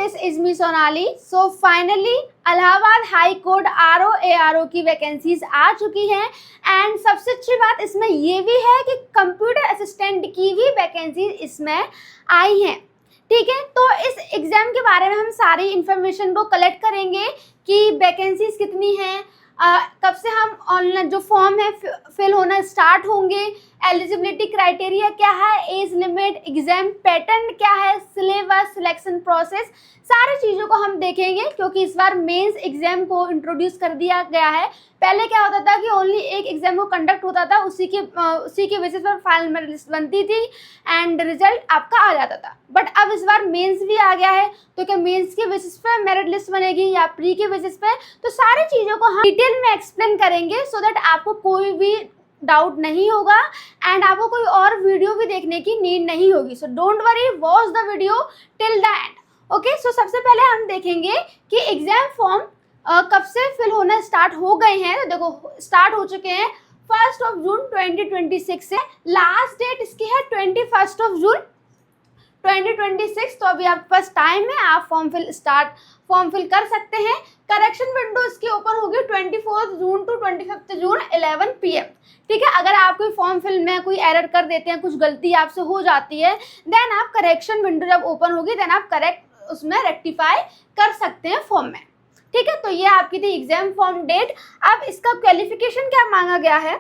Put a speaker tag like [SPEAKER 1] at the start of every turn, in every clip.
[SPEAKER 1] This is me Sonali. So finally Allahabad high court RO ARO की vacancies आ चुकी हैं and सबसे अच्छी बात इसमें ये भी है कि कंप्यूटर असिस्टेंट की भी वैकेंसीज इसमें आई हैं। ठीक है, तो इस एग्ज़ाम के बारे में हम सारी इन्फॉर्मेशन को कलेक्ट करेंगे कि वैकेंसीज कितनी हैं, कब से हम ऑनलाइन जो फॉर्म है फिल होना स्टार्ट होंगे, एलिजिबिलिटी क्राइटेरिया क्या है, एज लिमिट, एग्जाम पैटर्न क्या है, सिलेबस, सिलेक्शन प्रोसेस, सारी चीज़ों को हम देखेंगे क्योंकि इस बार मेंस एग्जाम को इंट्रोड्यूस कर दिया गया है। पहले क्या होता था कि ओनली एक एग्जाम को कंडक्ट होता था, उसी के बेसिस पर फाइनल मेरिट लिस्ट बनती थी एंड रिजल्ट आपका आ जाता था। बट अब इस बार मेंस भी आ गया है, तो क्या मेंस के बेसिस पे मेरिट लिस्ट बनेगी या प्री के बेसिस पे, तो सारी चीज़ों को हम डिटेल में एक्सप्लेन करेंगे सो दैट आपको कोई भी डाउट नहीं होगा एंड आपको कोई और वीडियो भी देखने की नीड नहीं होगी। So don't worry, watch the video till the end. Okay, so सबसे पहले हम देखेंगे कि एग्जाम फॉर्म कब से फिल होना स्टार्ट हो गए हैं। तो देखो स्टार्ट हो चुके हैं 1 जून 2026 से, लास्ट डेट इसकी है 21 जून 2026। तो अभी आपके पास टाइम है, आप फॉर्म फिल कर सकते हैं। करेक्शन विंडो इसकी ओपन होगी 24 जून टू 25 जून 11 PM। ठीक है, अगर आप कोई फॉर्म फिल में कोई एरर कर देते हैं, कुछ गलती आपसे हो जाती है, देन आप करेक्शन विंडो जब ओपन होगी देन आप करेक्ट उसमें रेक्टिफाई कर सकते हैं फॉर्म में। ठीक है, तो ये आपकी थी एग्जाम फॉर्म डेट। अब इसका क्वालिफिकेशन क्या मांगा गया है,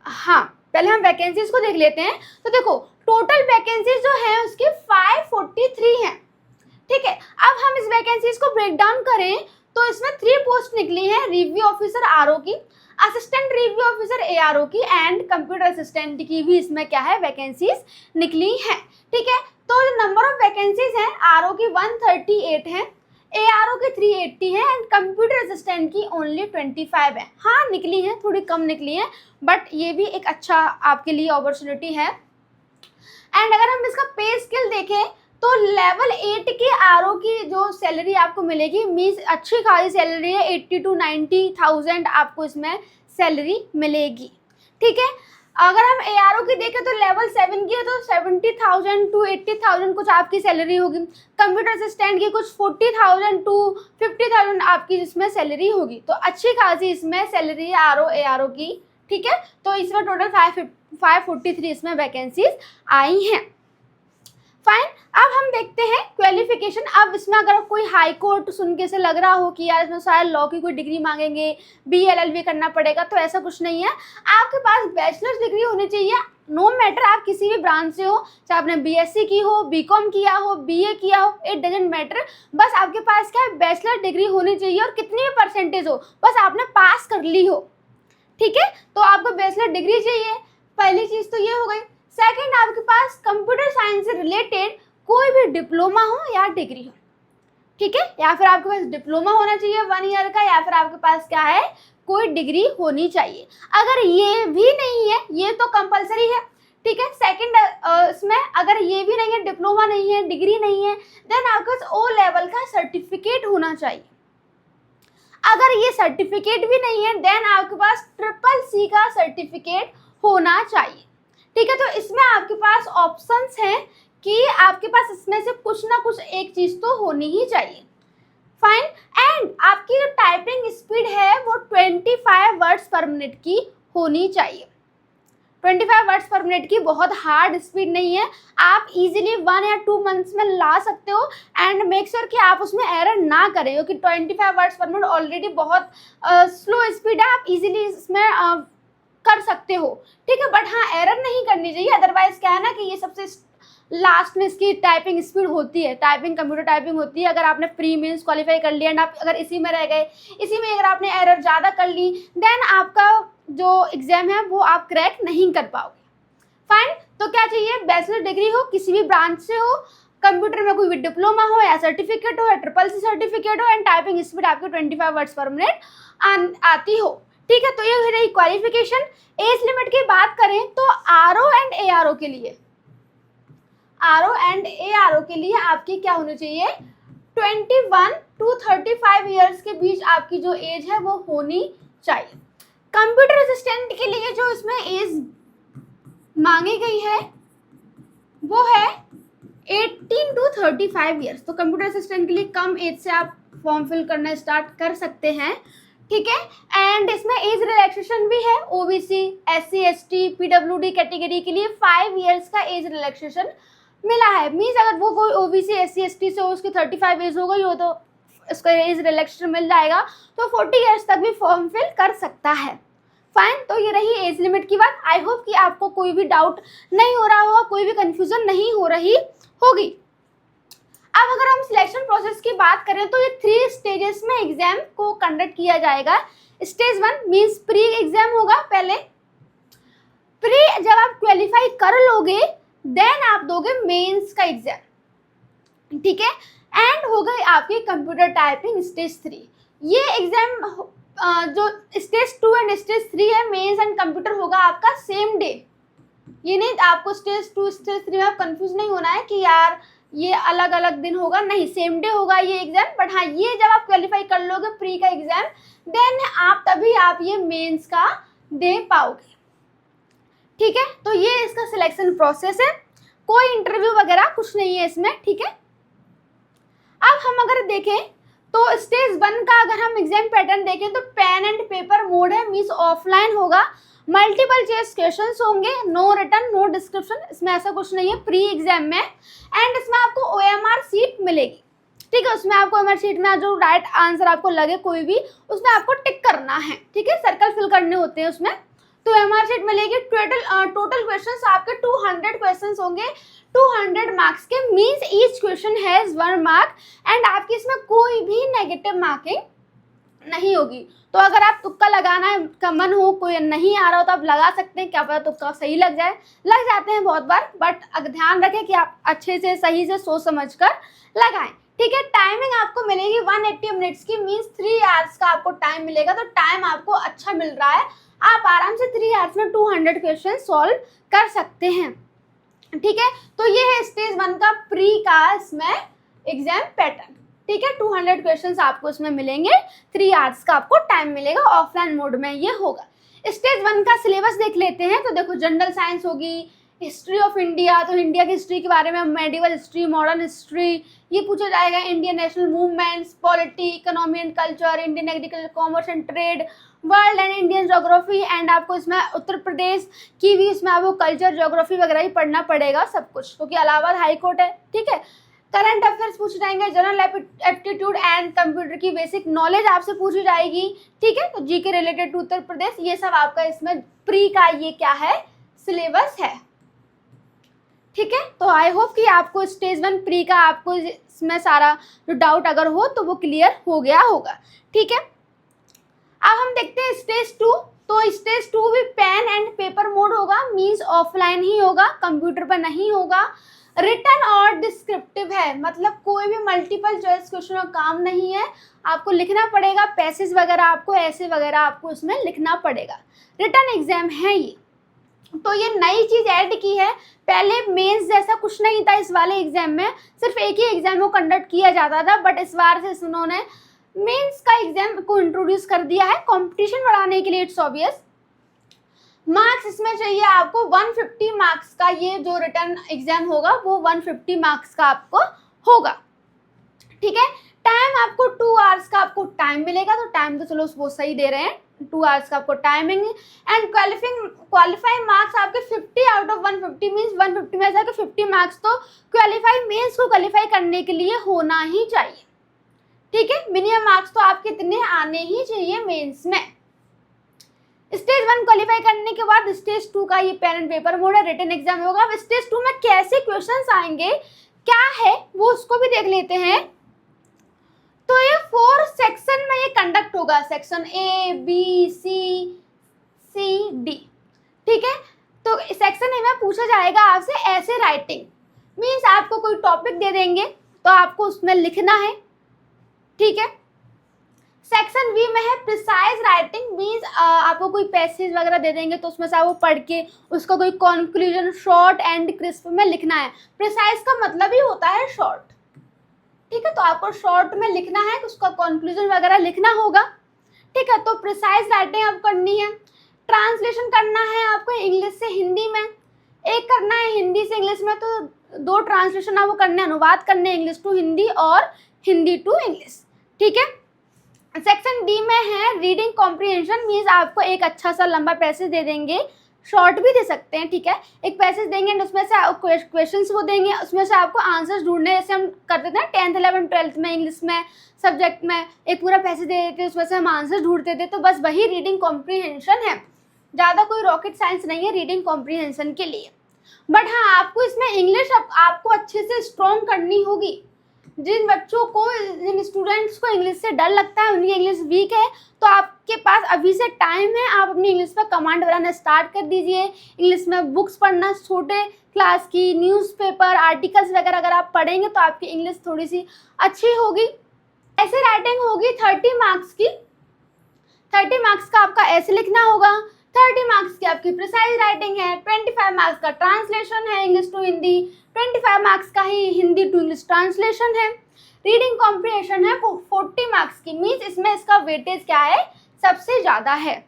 [SPEAKER 1] हाँ पहले हम वैकेंसीज को देख लेते हैं। तो देखो टोटल वैकेंसीज जो है उसकी 543 हैं। ठीक है, अब हम इस वैकेंसीज को ब्रेक डाउन करें तो इसमें 3 पोस्ट निकली हैं, रिव्यू ऑफिसर आरओ की, असिस्टेंट रिव्यू ऑफिसर एआरओ की एंड कंप्यूटर असिस्टेंट की भी इसमें क्या है वैकेंसीज निकली हैं। ठीक है, तो नंबर ऑफ वैकेंसीज हैं आरओ की 138 हैं, एआरओ की 380 है एंड कंप्यूटर असिस्टेंट की ओनली 25 है। हाँ निकली हैं, थोड़ी कम निकली हैं, बट ये भी एक अच्छा आपके लिए अपॉर्चुनिटी है। एंड अगर हम इसका पे स्केल देखें तो लेवल 8 के आरओ की जो सैलरी आपको मिलेगी, मीन्स अच्छी खासी सैलरी है, 80 to 90,000 आपको इसमें सैलरी मिलेगी। ठीक है, अगर हम एआरओ की देखें तो लेवल 7 की है तो 70,000 to 80,000 कुछ आपकी सैलरी होगी। कंप्यूटर असिस्टेंट की कुछ 40,000 to 50,000 आपकी इसमें सैलरी होगी। तो अच्छी खासी इसमें सैलरी है आरओ एआरओ की। ठीक है, तो इसमें टोटल 543 इसमें वैकेंसीज आई हैं। फाइन, अब हम देखते हैं क्वालिफिकेशन। अब इसमें अगर कोई हाई कोर्ट सुन के से लग रहा हो कि यार इसमें शायद लॉ की कोई डिग्री मांगेंगे, BLLB करना पड़ेगा, तो ऐसा कुछ नहीं है। आपके पास बैचलर्स डिग्री होनी चाहिए, नो मैटर आप किसी भी ब्रांच से हो, चाहे आपने BSc की हो, BCom किया हो, BA किया हो, इट डजेंट मैटर, बस आपके पास क्या है बैचलर डिग्री होनी चाहिए और कितनी भी परसेंटेज हो, बस आपने पास कर ली हो। ठीक है, तो आपको बैचलर डिग्री चाहिए, पहली चीज़ तो ये हो गई। सेकंड, आपके पास कंप्यूटर साइंस से रिलेटेड कोई भी डिप्लोमा हो या डिग्री हो। ठीक है, या फिर आपके पास डिप्लोमा होना चाहिए 1 ईयर का, या फिर आपके पास क्या है कोई डिग्री होनी चाहिए। अगर ये भी नहीं है, ये तो कंपलसरी है। ठीक है, सेकंड इसमें अगर ये भी नहीं है, डिप्लोमा नहीं है, डिग्री नहीं है, देन आपके पास O लेवल का सर्टिफिकेट होना चाहिए। अगर ये सर्टिफिकेट भी नहीं है देन आपके पास CCC का सर्टिफिकेट होना चाहिए। ठीक है, तो इसमें आपके पास ऑप्शंस हैं कि आपके पास इसमें से कुछ ना कुछ एक चीज़ तो होनी ही चाहिए। फाइन, एंड आपकी जो टाइपिंग स्पीड है वो 25 वर्ड्स पर मिनट की होनी चाहिए। 25 वर्ड्स पर मिनट की बहुत हार्ड स्पीड नहीं है, आप इजीली 1 या 2 मंथ्स में ला सकते हो। एंड मेक श्योर कि आप उसमें एरर ना करें क्योंकि 25 वर्ड्स पर मिनट ऑलरेडी बहुत स्लो स्पीड है, आप इजीली इसमें कर सकते हो। ठीक है, बट हाँ एरर नहीं करनी चाहिए, अदरवाइज क्या है ना कि ये सबसे लास्ट में इसकी टाइपिंग स्पीड होती है, टाइपिंग कंप्यूटर टाइपिंग होती है। अगर आपने प्री मेंस क्वालिफाई कर लिया एंड आप अगर इसी में रह गए, इसी में अगर आपने एरर ज़्यादा कर ली, देन आपका जो एग्ज़ाम है वो आप क्रैक नहीं कर पाओगे। फाइन, तो क्या चाहिए, बैचलर डिग्री हो, किसी भी ब्रांच से हो, कंप्यूटर में कोई भी डिप्लोमा हो या सर्टिफिकेट हो या CCC सर्टिफिकेट हो एंड टाइपिंग स्पीड आपको 25 वर्ड्स पर मिनट आती हो। ठीक है, तो ये रही क्वालिफिकेशन। एज लिमिट की बात करें तो आरओ एंड एआरओ के लिए आपकी क्या होनी चाहिए, 21 to 35 ईयर्स के बीच आपकी जो एज है वो होनी चाहिए। कंप्यूटर असिस्टेंट के लिए जो इसमें एज मांगी गई है वो है 18 to 35 ईयर्स, तो कंप्यूटर असिस्टेंट के लिए कम एज से आप फॉर्म फिल करना स्टार्ट कर सकते हैं, ठीक है। एंड इसमें एज रिलैक्सेशन भी है, OBC, SC, ST, PWD category के लिए 5 ईयर्स का एज रिलैक्सेशन मिला है। मीन्स अगर वो कोई ओबीसी, एससी, एसटी से हो, उसकी 35 एज हो गई हो तो उसका एज रिलैक्सेशन मिल जाएगा, तो 40 ईयर्स तक भी फॉर्म फिल कर सकता है। फाइन, तो ये रही एज लिमिट की बात। आई होप कि आपको कोई भी डाउट नहीं हो रहा होगा, कोई भी कंफ्यूजन नहीं हो रही होगी। अब अगर हम सिलेक्शन प्रोसेस की बात करें तो ये 3 स्टेजेस में एग्जाम को कंडक्ट किया जाएगा। स्टेज 1 मीन्स प्री एग्जाम होगा। पहले प्री जब आप क्वालिफाई कर लोगे देन आप दोगे मेंस का एग्जाम, ठीक है। एंड हो गई आपकी कंप्यूटर टाइपिंग स्टेज 3। ये एग्जाम जो स्टेज 2 एंड स्टेज 3 है, मेंस एंड कंप्यूटर होगा आपका सेम डे। ये नहीं आपको स्टेज 2 स्टेज 3 में आप कंफ्यूज नहीं होना है कि यार ये अलग अलग दिन होगा, नहीं, सेम डे होगा ये एग्जाम। बट हाँ, ये जब आप क्वालिफाई कर लोगे प्री का एग्जाम देन तभी आप ये मेंस का दे पाओगे, ठीक है। तो ये इसका सिलेक्शन प्रोसेस है, कोई इंटरव्यू वगैरह कुछ नहीं है इसमें, ठीक है। अब हम अगर देखें तो स्टेज 1 का अगर हम एग्जाम पैटर्न देखें तो पेन एंड पेपर मोड है, मीन्स ऑफलाइन होगा, मल्टीपल चॉइस क्वेश्चंस होंगे, नो रिटन नो डिस्क्रिप्शन, इसमें ऐसा कुछ नहीं है प्री एग्जाम में। एंड इसमें आपको ओएमआर सीट मिलेगी, ठीक है। उसमें आपको ओएमआर सीट में जो राइट आंसर आपको लगे कोई भी, उसमें आपको टिक करना है, ठीक है, सर्कल फिल करने होते हैं उसमें, तो ओएमआर सीट मिलेगी। टोटल क्वेश्चंस आपके 200 क्वेश्चंस होंगे, 200 मार्क्स के, means each question has 1 mark and आपकी इसमें कोई भी नेगेटिव मार्किंग नहीं होगी। तो अगर आप तुक्का लगाना का मन हो, कोई नहीं आ रहा हो तो आप लगा सकते हैं, क्या पता तुक्का सही लग जाए, लग जाते हैं बहुत बार, बट अगर ध्यान रखें कि आप अच्छे से सही से सोच समझ कर लगाएं, ठीक है। टाइमिंग आपको मिलेगी 180 मिनट्स की, मीन्स 3 आवर्स का आपको टाइम मिलेगा, तो टाइम आपको अच्छा मिल रहा है, आप आराम से 3 आवर्स में 200 क्वेश्चन सॉल्व कर सकते हैं, ठीक है। तो ये है स्टेज 1 का प्री का इसमें एग्जाम पैटर्न, ठीक है। 200 क्वेश्चंस आपको इसमें मिलेंगे, 3 आवर्स का आपको टाइम मिलेगा, ऑफलाइन मोड में ये होगा। स्टेज 1 का सिलेबस देख लेते हैं, तो देखो जनरल साइंस होगी, हिस्ट्री ऑफ इंडिया, तो इंडिया की हिस्ट्री के बारे में, मेडिवल हिस्ट्री, मॉडर्न हिस्ट्री ये पूछा जाएगा, Indian national movements, polity, economy and culture, Indian agriculture, commerce and trade, world and Indian geography, and आपको इसमें उत्तर प्रदेश की भी इसमें आपको कल्चर, ज्योग्राफी वगैरह ही पढ़ना पड़ेगा सब कुछ, क्योंकि इलाहाबाद हाई कोर्ट है, ठीक है। करंट अफेयर्स पूछे जाएंगे, जनरल एप्टीट्यूड एंड कंप्यूटर की बेसिक नॉलेज आपसे पूछी जाएगी, ठीक है। तो GK related to Uttar Pradesh, ये सब आपका इसमें प्री का ये क्या है सिलेबस है, ठीक है। तो आई होप कि आपको स्टेज 1 प्री का आपको इसमें सारा जो डाउट अगर हो तो वो क्लियर हो गया होगा, ठीक है। अब हम देखते हैं स्टेज 2, तो स्टेज 2 भी पेन एंड पेपर मोड होगा, मीन्स ऑफलाइन ही होगा, कंप्यूटर पर नहीं होगा, रिटन और डिस्क्रिप्टिव है, मतलब कोई भी मल्टीपल चॉइस क्वेश्चन का काम नहीं है, आपको लिखना पड़ेगा, पैसेज वगैरह आपको ऐसे वगैरह आपको इसमें लिखना पड़ेगा, रिटन एग्जाम है ये। तो ये नई चीज ऐड की है, पहले मेंस जैसा कुछ नहीं था इस वाले एग्जाम में, सिर्फ एक ही एग्जाम को कंडक्ट किया जाता था, बट इस बार से उन्होंने मेंस का एग्जाम को इंट्रोड्यूस कर दिया है कंपटीशन बढ़ाने के लिए, इट्स ऑब्वियस। मार्क्स इसमें चाहिए आपको 150 मार्क्स का, ये जो रिटन एग्जाम होगा वो 150 मार्क्स का आपको होगा, ठीक है। टाइम आपको 2 आवर्स का आपको टाइम मिलेगा, तो टाइम तो चलो वो सही दे रहे हैं, 2 आवर्स का आपको टाइमिंग। एंड क्वालिफाइंग मार्क्स आपके 50 आउट ऑफ 150, मीन्स 150 में से 50 मार्क्स तो क्वालिफाई मेंस को क्वालिफाई करने के लिए होना ही चाहिए, ठीक है। मिनिमम मार्क्स तो आपके इतने आने ही चाहिए मेंस में। स्टेज 1 क्वालिफाई करने के बाद स्टेज 2 का ये पेन एंड पेपर मोड है, रिटन एग्जाम होगा। अब स्टेज 2 में कैसे क्वेश्चंस आएंगे, क्या है वो उसको भी देख लेते हैं। तो ये 4 सेक्शन में ये कंडक्ट होगा, section A B C C D, ठीक है। तो सेक्शन ए में पूछा जाएगा आपसे ऐसे राइटिंग, मीन्स आपको कोई टॉपिक दे देंगे तो आपको उसमें लिखना है, ठीक है। सेक्शन बी में है प्रिसाइज राइटिंग, मीन्स आपको कोई पैसेज वगैरह दे देंगे तो उसमें से आपको पढ़ के उसका कोई कंक्लूजन शॉर्ट एंड क्रिस्प में लिखना है। प्रिसाइज का मतलब ही होता है शॉर्ट, ठीक है। तो आपको शॉर्ट में लिखना है, उसका कंक्लूजन वगैरह लिखना होगा, ठीक है। तो प्रिसाइज राइटिंग आपको करनी है। ट्रांसलेशन करना है आपको इंग्लिश से हिंदी में, एक करना है हिंदी से इंग्लिश में, तो दो ट्रांसलेशन आपको करने, अनुवाद करने इंग्लिश टू हिंदी और हिंदी टू इंग्लिश, ठीक है। सेक्शन डी में है रीडिंग कॉम्प्रिहेंशन, मीन्स आपको एक अच्छा सा लंबा पैसेज दे देंगे, शॉर्ट भी दे सकते हैं, ठीक है। एक पैसेज देंगे एंड उसमें से क्वेश्चंस वो देंगे, उसमें से आपको आंसर्स ढूंढने, जैसे हम करते थे ना 10th 11th 12th में इंग्लिश में सब्जेक्ट में, एक पूरा पैसेज दे देते उसमें से हम आंसर ढूंढते थे, तो बस वही रीडिंग कॉम्प्रिहेंशन है। ज़्यादा कोई रॉकेट साइंस नहीं है रीडिंग कॉम्प्रिहेंशन के लिए। बट हाँ, आपको इसमें इंग्लिश आपको अच्छे से स्ट्रॉन्ग करनी होगी। जिन बच्चों को, जिन स्टूडेंट्स को इंग्लिश से डर लगता है, उनकी इंग्लिश वीक है, तो आपके पास अभी से टाइम है, आप अपनी इंग्लिश में कमांड बनाना स्टार्ट कर दीजिए। इंग्लिश में बुक्स पढ़ना, छोटे क्लास की न्यूज़पेपर आर्टिकल्स वगैरह अगर आप पढ़ेंगे तो आपकी इंग्लिश थोड़ी सी अच्छी होगी। ऐसे राइटिंग होगी 30 मार्क्स की, 30 मार्क्स का आपका ऐसे लिखना होगा, 30 मार्क्स की आपकी प्रिसाइज राइटिंग है, 25 मार्क्स का ट्रांसलेशन है इंग्लिश टू हिंदी, 25 मार्क्स का ही हिंदी टू इंग्लिश ट्रांसलेशन है। रीडिंग कॉम्प्रिहेंशन है 40 मार्क्स की, मीन्स इसमें इसका वेटेज क्या है, सबसे ज़्यादा है।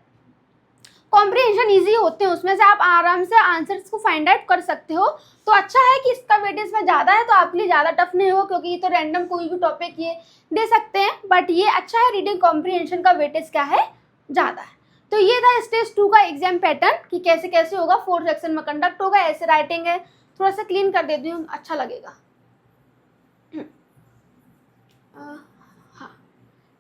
[SPEAKER 1] कॉम्प्रिहेंशन इजी होते हैं, उसमें से आप आराम से आंसर्स को फाइंड आउट कर सकते हो, तो अच्छा है कि इसका वेटेज में ज़्यादा है, तो आपके लिए ज़्यादा टफ नहीं हो, क्योंकि ये तो रैंडम कोई भी टॉपिक ये दे सकते हैं, बट ये अच्छा है, रीडिंग कॉम्प्रिहेंशन का वेटेज क्या है, ज़्यादा है। तो ये था स्टेज 2 का एग्जाम पैटर्न कि कैसे कैसे होगा। 4 सेक्शन में कंडक्ट होगा, ऐसे राइटिंग है, थोड़ा सा क्लीन कर देती हूँ, अच्छा लगेगा। हाँ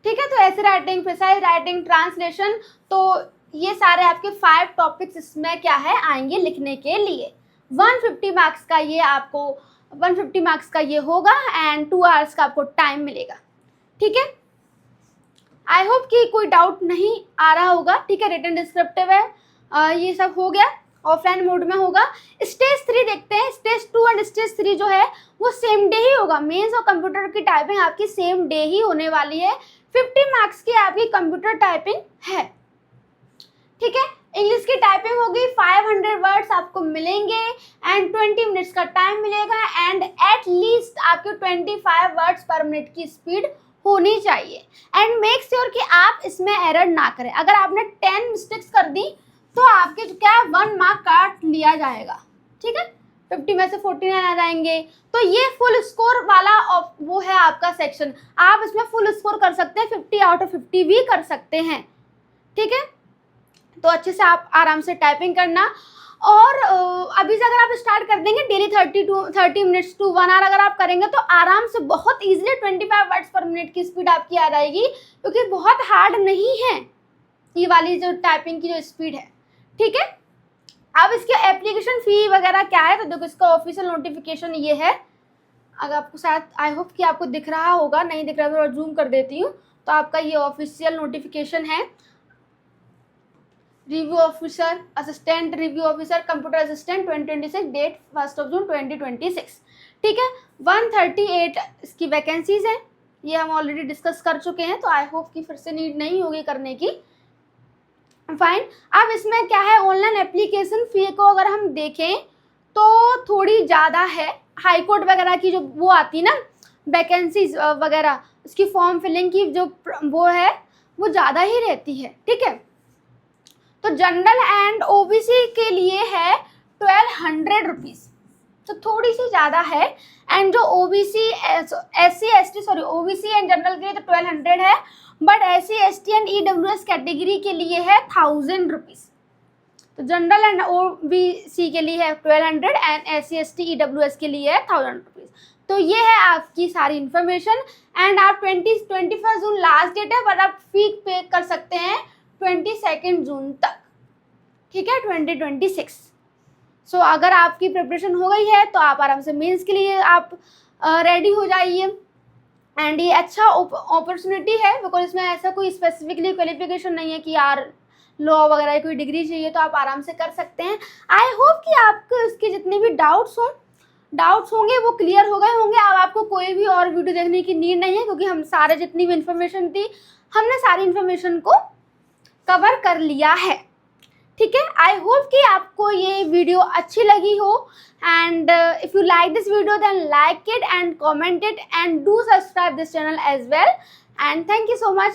[SPEAKER 1] ठीक है, तो ऐसे राइटिंग, प्रिसाइज राइटिंग, ट्रांसलेशन, तो ये सारे आपके 5 टॉपिक्स इसमें क्या है आएंगे लिखने के लिए। 150 मार्क्स का ये आपको 150 मार्क्स का ये होगा एंड 2 आवर्स का आपको टाइम मिलेगा, ठीक है। आई होप कि कोई डाउट नहीं आ रहा होगा, ठीक है। रिटन डिस्क्रिप्टिव है, ये सब हो गया, ऑफलाइन मोड में होगा। स्टेज 3 देखते हैं। स्टेज 2 एंड स्टेज 3 जो है वो सेम डे ही होगा। मेंस और कंप्यूटर की टाइपिंग आपकी सेम डे ही होने वाली है। 50 मार्क्स की आपकी कंप्यूटर टाइपिंग है, ठीक है। इंग्लिश की टाइपिंग होगी, 500 वर्ड्स आपको मिलेंगे एंड 20 मिनट्स का टाइम मिलेगा एंड एट लीस्ट आपके 25 वर्ड्स पर मिनट की स्पीड होनी चाहिए। एंड मेक श्योर कि आप इसमें एरर ना करें। अगर आपने 10 मिस्टेक्स कर दी तो आपके क्या 1 मार्क काट लिया जाएगा, ठीक है। 50 में से 49 आ जाएंगे। तो ये फुल स्कोर वाला वो है आपका सेक्शन। आप इसमें फुल स्कोर कर सकते हैं, 50 आउट ऑफ 50 भी कर सकते हैं, ठीक है। तो अच्छे से आप आराम से टाइपिंग करना। और अभी से अगर आप स्टार्ट कर देंगे डेली 30 मिनट्स टू 1 आवर अगर आप करेंगे तो आराम से बहुत इजीली 25 वर्ड्स पर मिनट की स्पीड आपकी आ जाएगी, क्योंकि बहुत हार्ड नहीं है ये वाली जो टाइपिंग की जो स्पीड है, ठीक है। अब इसके एप्लीकेशन फ़ी वगैरह क्या है, तो देखो इसका ऑफिशियल नोटिफिकेशन ये है। अगर आपको शायद, आई होप कि आपको दिख रहा होगा, नहीं दिख रहा तो जूम कर देती हूँ। तो आपका ये ऑफिशियल नोटिफिकेशन है, review officer, assistant review officer, computer assistant 2026, date 1 June 2026, ठीक है। 138 इसकी वैकेंसीज हैं, ये हम ऑलरेडी डिस्कस कर चुके हैं, तो आई होप कि फिर से नीड नहीं होगी करने की। फाइन। अब इसमें क्या है, ऑनलाइन एप्लीकेशन फ़ी को अगर हम देखें तो थोड़ी ज़्यादा है। हाई कोर्ट वगैरह की जो वो आती ना वैकेंसीज वगैरह, उसकी फॉर्म फिलिंग की जो वो है वो ज़्यादा ही रहती है, ठीक है। तो जनरल एंड ओबीसी के लिए है 1200 रुपीज़, तो थोड़ी सी ज़्यादा है। एंड जो OBC SC ST sorry OBC and general के लिए तो 1200 है, but SC ST and EWS category के लिए है 1000 रुपीज़। तो जनरल एंड ओबीसी के लिए है 1200 एंड SC ST EWS के लिए है 1000 रुपीज़। तो ये है आपकी सारी इन्फॉर्मेशन। एंड आप 21 जून लास्ट डेट है, बट आप फी पे कर सकते हैं 22 जून तक, ठीक है, 2026। सो अगर आपकी प्रिपरेशन हो गई है तो आप आराम से मेंस के लिए आप रेडी हो जाइए। एंड ये अच्छा अपॉर्चुनिटी है, बिकॉज इसमें ऐसा कोई स्पेसिफिकली क्वालिफिकेशन नहीं है कि यार लॉ वगैरह कोई डिग्री चाहिए, तो आप आराम से कर सकते हैं। आई होप कि आपको इसके जितने भी डाउट्स होंगे वो क्लियर हो गए होंगे। अब आपको कोई भी और वीडियो देखने की नीड नहीं है, क्योंकि हम सारे जितनी भी इन्फॉर्मेशन थी हमने सारी इन्फॉर्मेशन को कवर कर लिया है, ठीक है। आई होप कि आपको ये वीडियो अच्छी लगी हो। And if you like this video then like it and comment it and do subscribe this channel as well. And thank you so much.